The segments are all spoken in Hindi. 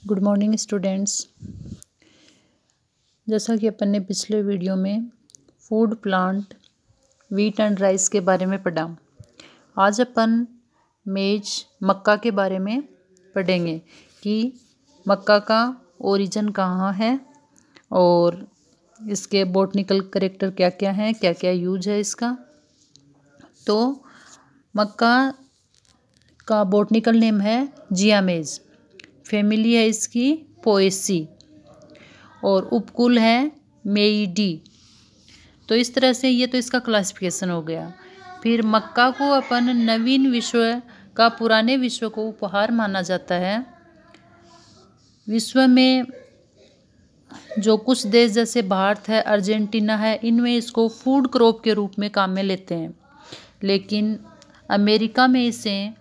Good morning students. जैसा कि अपन ने पिछले वीडियो में food plant wheat and rice के बारे में पढ़ा, आज अपन मेज मक्का के बारे में पढ़ेंगे कि मक्का का ओरिजिन कहाँ है और इसके बॉटनिकल कैरेक्टर क्या क्या हैं, क्या क्या यूज है इसका। तो मक्का का बॉटनिकल नेम है जिया मेज, फैमिली है इसकी पोएसी और उपकुल है मेईडी। तो इस तरह से ये तो इसका क्लासिफिकेशन हो गया। फिर मक्का को अपन नवीन विश्व का पुराने विश्व को उपहार माना जाता है। विश्व में जो कुछ देश जैसे भारत है, अर्जेंटीना है, इनमें इसको फूड क्रॉप के रूप में काम में लेते हैं, लेकिन अमेरिका में इसे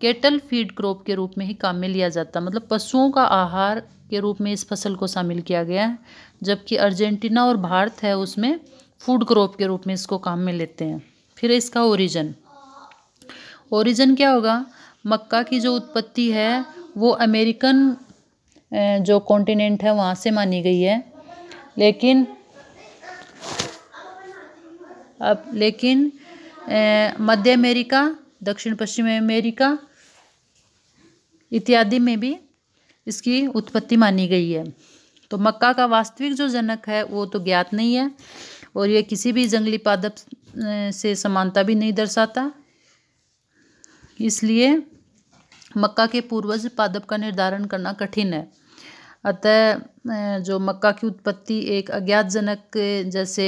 केटल फीड क्रॉप के रूप में ही काम में लिया जाता, मतलब पशुओं का आहार के रूप में इस फसल को शामिल किया गया है। जबकि अर्जेंटीना और भारत है उसमें फूड क्रॉप के रूप में इसको काम में लेते हैं। फिर इसका ओरिजिन क्या होगा? मक्का की जो उत्पत्ति है वो अमेरिकन जो कॉन्टिनेंट है वहाँ से मानी गई है, लेकिन मध्य अमेरिका, दक्षिण पश्चिम अमेरिका इत्यादि में भी इसकी उत्पत्ति मानी गई है। तो मक्का का वास्तविक जो जनक है वो तो ज्ञात नहीं है और ये किसी भी जंगली पादप से समानता भी नहीं दर्शाता, इसलिए मक्का के पूर्वज पादप का निर्धारण करना कठिन है। अतः जो मक्का की उत्पत्ति एक अज्ञात जनक जैसे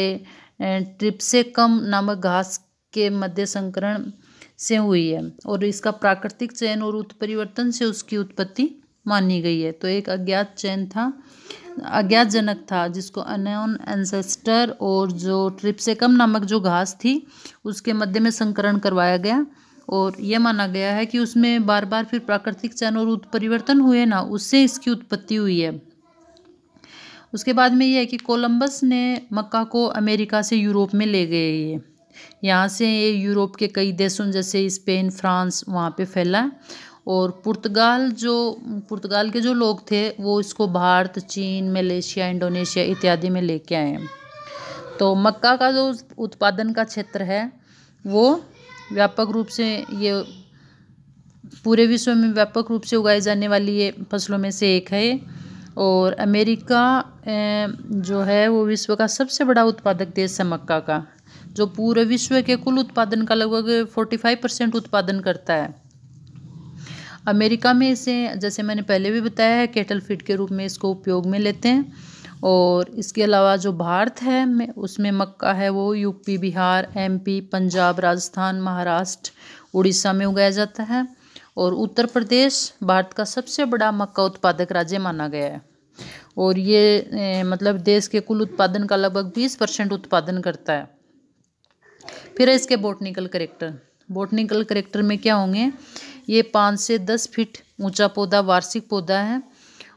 ट्रिप्सिकम नामक घास के मध्य संकरण से हुई है और इसका प्राकृतिक चयन और उत्परिवर्तन से उसकी उत्पत्ति मानी गई है। तो एक अज्ञात जनक था जिसको अननोन एंसेस्टर और जो ट्रिप्सिकम नामक जो घास थी उसके मध्य में संकरण करवाया गया और यह माना गया है कि उसमें बार बार फिर प्राकृतिक चयन और उत्परिवर्तन हुए ना, उससे इसकी उत्पत्ति हुई है। उसके बाद में यह है कि कोलंबस ने मक्का को अमेरिका से यूरोप में ले गए। यहाँ से ये यूरोप के कई देशों जैसे स्पेन, फ्रांस वहाँ पे फैला और पुर्तगाल के जो लोग थे वो इसको भारत, चीन, मलेशिया, इंडोनेशिया इत्यादि में लेके आए हैं। तो मक्का का जो उत्पादन का क्षेत्र है वो व्यापक रूप से ये पूरे विश्व में व्यापक रूप से उगाई जाने वाली ये फसलों में से एक है और अमेरिका जो है वो विश्व का सबसे बड़ा उत्पादक देश है मक्का का, जो पूरे विश्व के कुल उत्पादन का लगभग 45% उत्पादन करता है। अमेरिका में इसे, जैसे मैंने पहले भी बताया है, केटल फीड के रूप में इसको उपयोग में लेते हैं और इसके अलावा जो भारत है उसमें मक्का है वो यूपी, बिहार, एमपी, पंजाब, राजस्थान, महाराष्ट्र, उड़ीसा में उगाया जाता है और उत्तर प्रदेश भारत का सबसे बड़ा मक्का उत्पादक राज्य माना गया है और ये मतलब देश के कुल उत्पादन का लगभग 20% उत्पादन करता है। फिर इसके बॉटनिकल कैरेक्टर में क्या होंगे? ये 5 से 10 फीट ऊंचा पौधा, वार्षिक पौधा है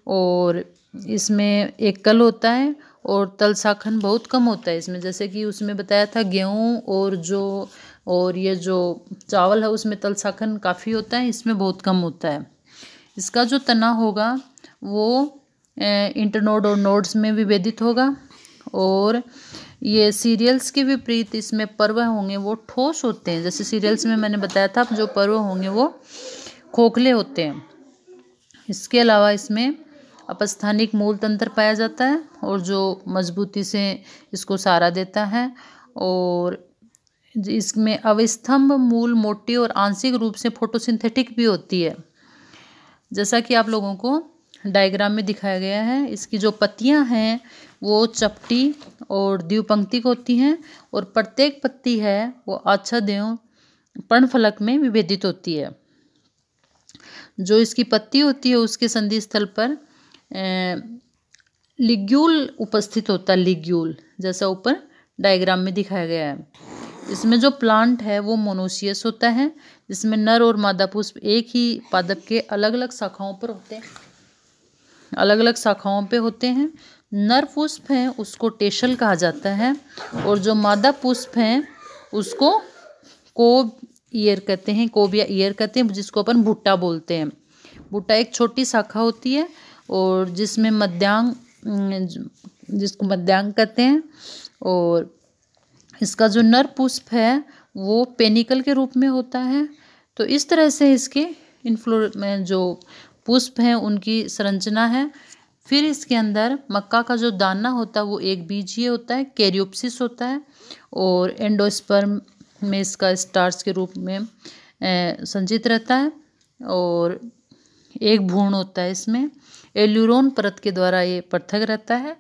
और इसमें एक कल होता है और तल शाखन बहुत कम होता है इसमें, जैसे कि उसमें बताया था गेहूँ और ये जो चावल है उसमें तल शाखन काफ़ी होता है, इसमें बहुत कम होता है। इसका जो तना होगा वो इंटरनोड और नोड्स में विभेदित होगा और ये सीरियल्स के विपरीत इसमें पर्व होंगे वो ठोस होते हैं। जैसे सीरियल्स में मैंने बताया था जो पर्व होंगे वो खोखले होते हैं। इसके अलावा इसमें अपस्थानिक मूल तंत्र पाया जाता है और जो मजबूती से इसको सहारा देता है और इसमें अवस्तंभ मूल मोटी और आंशिक रूप से फोटोसिंथेटिक भी होती है, जैसा कि आप लोगों को डायग्राम में दिखाया गया है। इसकी जो पत्तियां हैं वो चपटी और द्विपंक्तिक होती हैं और प्रत्येक पत्ती है वो आच्छाद एवं पर्णफलक में विभेदित होती है। जो इसकी पत्ती होती है उसके संधि स्थल पर लिग्यूल उपस्थित होता है, लिग्यूल जैसा ऊपर डायग्राम में दिखाया गया है। इसमें जो प्लांट है वो मोनोसियस होता है, जिसमें नर और मादा पुष्प एक ही पादप के अलग अलग शाखाओं पे होते हैं। नर पुष्प है उसको टेशल कहा जाता है और जो मादा पुष्प हैं उसको कोब या ईयर कहते हैं, जिसको अपन भुट्टा बोलते हैं। भुट्टा एक छोटी शाखा होती है और जिसमें मध्यांग जिसको मध्यांग कहते हैं, और इसका जो नर पुष्प है वो पेनिकल के रूप में होता है। तो इस तरह से इसके इनफ्लोर में जो पुष्प हैं उनकी संरचना है। फिर इसके अंदर मक्का का जो दाना होता है वो एक बीजीय होता है, कैरियोप्सिस होता है, और एंडोस्पर्म में इसका स्टार्च के रूप में संचित रहता है, और एक भ्रूण होता है इसमें। एल्यूरोन परत के द्वारा ये पृथक रहता है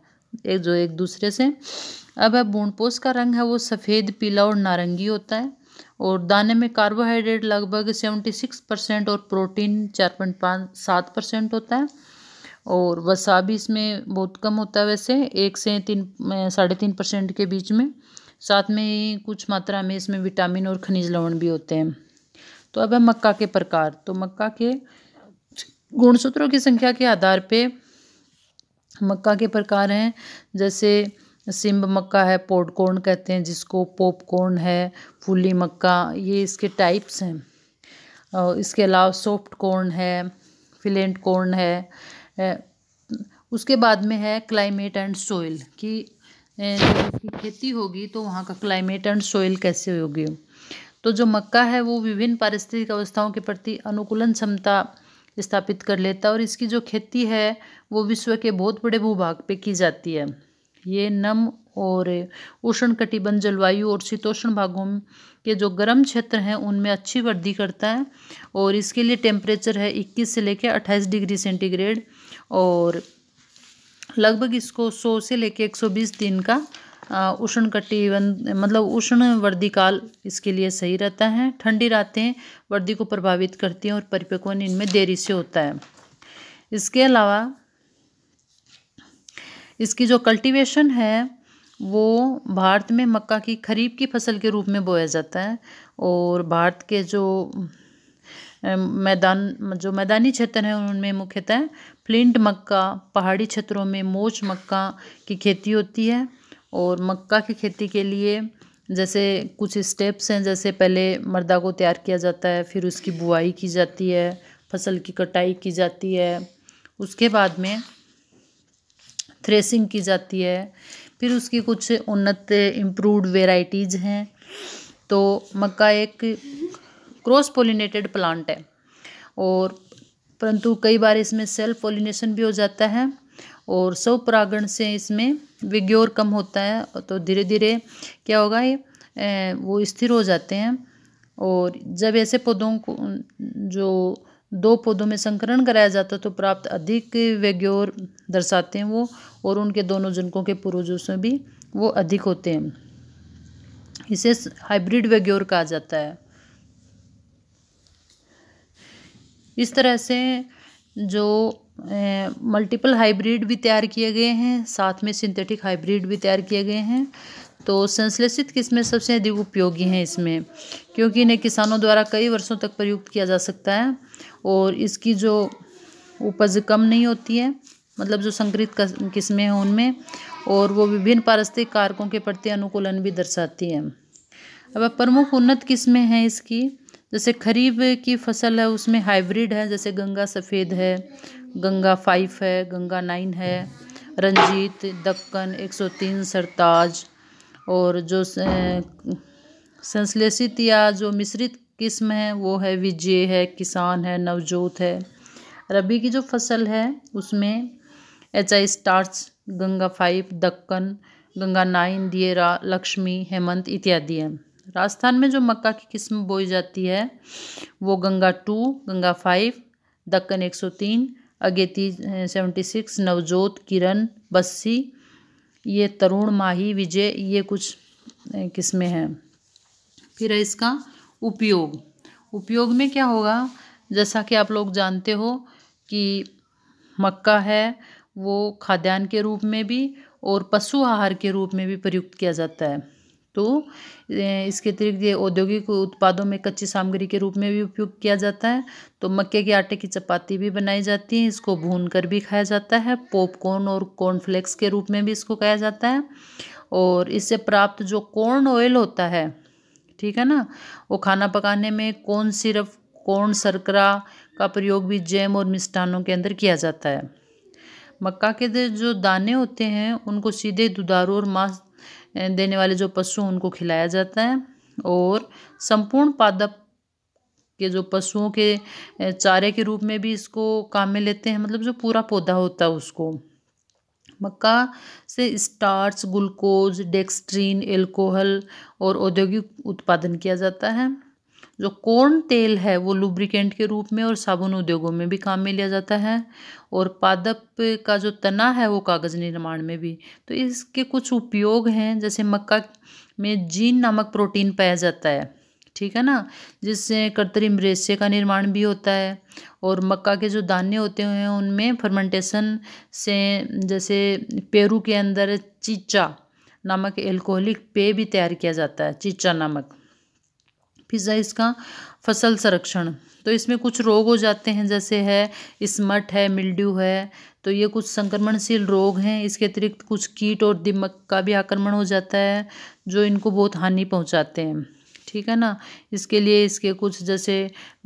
एक दूसरे से। अब भ्रूणपोष का रंग है वो सफ़ेद, पीला और नारंगी होता है, और दाने में कार्बोहाइड्रेट लगभग 76% और प्रोटीन 4.57% होता है, और वसा भी इसमें बहुत कम होता है, वैसे 1 से 3.5% के बीच में। साथ में कुछ मात्रा में इसमें विटामिन और खनिज लवण भी होते हैं। तो अब है मक्का के प्रकार। तो मक्का के गुणसूत्रों की संख्या के आधार पे मक्का के प्रकार हैं, जैसे सिम्ब मक्का है, पॉडकॉर्न कहते हैं जिसको, पॉपकॉर्न है, फुली मक्का, ये इसके टाइप्स हैं। और इसके अलावा सॉफ्ट कॉर्न है, फिलेंट कॉर्न है। उसके बाद में है क्लाइमेट एंड सोइल कि जब इसकी खेती होगी तो वहाँ का क्लाइमेट एंड सोइल कैसे होगी। तो जो मक्का है वो विभिन्न पारिस्थितिक अवस्थाओं के प्रति अनुकूलन क्षमता स्थापित कर लेता है, और इसकी जो खेती है वो विश्व के बहुत बड़े भूभाग पे की जाती है। ये नम और उष्णकटिबंध जलवायु और शीतोष्ण भागों के जो गर्म क्षेत्र हैं उनमें अच्छी वृद्धि करता है, और इसके लिए टेम्परेचर है 21 से लेकर 28 डिग्री सेंटीग्रेड, और लगभग इसको 100 से लेकर 120 दिन का उष्णकटिबंध मतलब उष्ण वृद्धि काल इसके लिए सही रहता है। ठंडी रातें वृद्धि को प्रभावित करती हैं और परिपक्वन इनमें देरी से होता है। इसके अलावा इसकी जो कल्टीवेशन है वो भारत में मक्का की खरीफ की फसल के रूप में बोया जाता है, और भारत के जो मैदानी क्षेत्र हैं उनमें मुख्यतः फ्लिंट मक्का, पहाड़ी क्षेत्रों में मोच मक्का की खेती होती है। और मक्का की खेती के लिए जैसे कुछ स्टेप्स हैं, जैसे पहले मृदा को तैयार किया जाता है, फिर उसकी बुआई की जाती है, फसल की कटाई की जाती है, उसके बाद में थ्रेसिंग की जाती है, फिर उसकी कुछ उन्नत इम्प्रूव्ड वेराइटीज़ हैं। तो मक्का एक क्रॉस पोलिनेटेड प्लांट है, और परंतु कई बार इसमें सेल्फ पोलिनेशन भी हो जाता है, और स्वपरागण से इसमें विग्योर कम होता है, तो धीरे धीरे क्या होगा ये वो स्थिर हो जाते हैं। और जब ऐसे पौधों को जो 2 पौधों में संकरण कराया जाता है तो प्राप्त अधिक विग्योर दर्शाते हैं वो, और उनके दोनों जनकों के पूर्वजों से भी वो अधिक होते हैं। इसे हाइब्रिड विग्योर कहा जाता है। इस तरह से जो मल्टीपल हाइब्रिड भी तैयार किए गए हैं, साथ में सिंथेटिक हाइब्रिड भी तैयार किए गए हैं। तो संश्लेषित किस्में सबसे अधिक उपयोगी हैं इसमें, क्योंकि इन्हें किसानों द्वारा कई वर्षों तक प्रयुक्त किया जा सकता है, और इसकी जो उपज कम नहीं होती है, मतलब जो संकरित किस्में हैं उनमें, और वो विभिन्न पारिस्थितिक कारकों के प्रति अनुकूलन भी दर्शाती हैं। अब प्रमुख उन्नत किस्में हैं इसकी, जैसे खरीफ की फसल है उसमें हाइब्रिड है, जैसे गंगा सफ़ेद है, गंगा 5 है, गंगा 9 है, रंजीत, दक्कन 103, सरताज, और जो संश्लेषित या जो मिश्रित किस्म है वो है विजय है, किसान है, नवजोत है। रबी की जो फसल है उसमें HI स्टार्च, गंगा 5, दक्कन, गंगा 9, दियरा, लक्ष्मी, हेमंत इत्यादि है। राजस्थान में जो मक्का की किस्म बोई जाती है वो गंगा 2, गंगा 5, दक्कन 103, अगेती 76, नवजोत, किरण, बस्सी, ये तरुण, माही, विजय, ये कुछ किस्में हैं। फिर है इसका उपयोग में क्या होगा, जैसा कि आप लोग जानते हो कि मक्का है वो खाद्यान्न के रूप में भी और पशु आहार के रूप में भी प्रयुक्त किया जाता है। तो इसके अतिरिक्त ये औद्योगिक उत्पादों में कच्ची सामग्री के रूप में भी उपयोग किया जाता है। तो मक्के के आटे की चपाती भी बनाई जाती है, इसको भूनकर भी खाया जाता है, पॉपकॉर्न और कॉर्नफ्लेक्स के रूप में भी इसको खाया जाता है। और इससे प्राप्त जो कॉर्न ऑयल होता है, ठीक है ना, वो खाना पकाने में कॉर्न सिरप, कॉर्न शर्करा का प्रयोग भी जैम और मिष्टानों के अंदर किया जाता है। मक्का के जो दाने होते हैं उनको सीधे दुधारू और मांस देने वाले जो पशु उनको खिलाया जाता है, और संपूर्ण पादप के जो पशुओं के चारे के रूप में भी इसको काम में लेते हैं, मतलब जो पूरा पौधा होता है उसको। मक्का से स्टार्च, ग्लूकोज, डेक्स्ट्रीन, एल्कोहल और औद्योगिक उत्पादन किया जाता है। जो कॉर्न तेल है वो लुब्रिकेंट के रूप में और साबुन उद्योगों में भी काम में लिया जाता है, और पादप का जो तना है वो कागज निर्माण में भी। तो इसके कुछ उपयोग हैं, जैसे मक्का में जीन नामक प्रोटीन पाया जाता है, ठीक है ना, जिससे कृत्रिम रेशे का निर्माण भी होता है। और मक्का के जो दाने होते हैं उनमें फर्मेंटेशन से, जैसे पेरू के अंदर चीचा नामक एल्कोहलिक पेय भी तैयार किया जाता है, चीचा नामक। फिर इसका फसल संरक्षण, तो इसमें कुछ रोग हो जाते हैं, जैसे है स्मट है, मिल्ड्यू है, तो ये कुछ संक्रमणशील रोग हैं। इसके अतिरिक्त कुछ कीट और दीमक का भी आक्रमण हो जाता है जो इनको बहुत हानि पहुंचाते हैं, ठीक है ना। इसके लिए इसके कुछ जैसे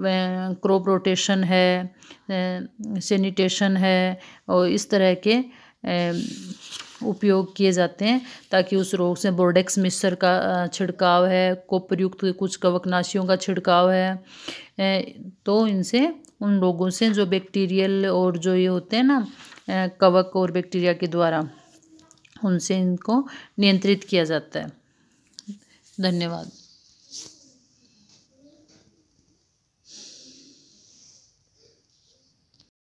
क्रॉप रोटेशन है, सैनिटेशन है, और इस तरह के उपयोग किए जाते हैं ताकि उस रोग से बोर्डेक्स मिश्र का छिड़काव है, कोपरयुक्त कुछ कवकनाशियों का छिड़काव है, तो इनसे उन रोगों से जो बैक्टीरियल और जो ये होते हैं ना कवक और बैक्टीरिया के द्वारा, उनसे इनको नियंत्रित किया जाता है। धन्यवाद।